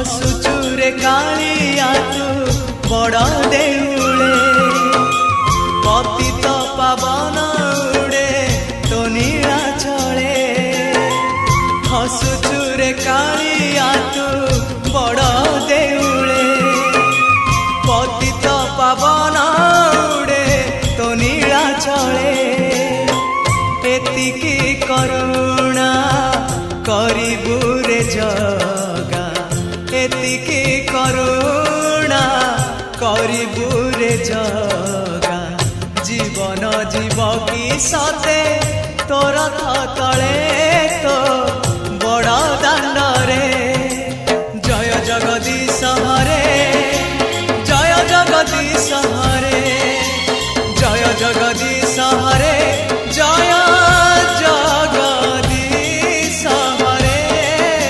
हसुचुरे कालिया तू बड़ देउले पतित पावन उड़े तो नीला चले हसुचुरे कालिया तू बड़ देउले पतित पावन उड़े तो नीला चले एतिकी करुणा करिबु रे जगा एतिकी करुणा करिबु रे जगा जीवन जीव की सते तोर तले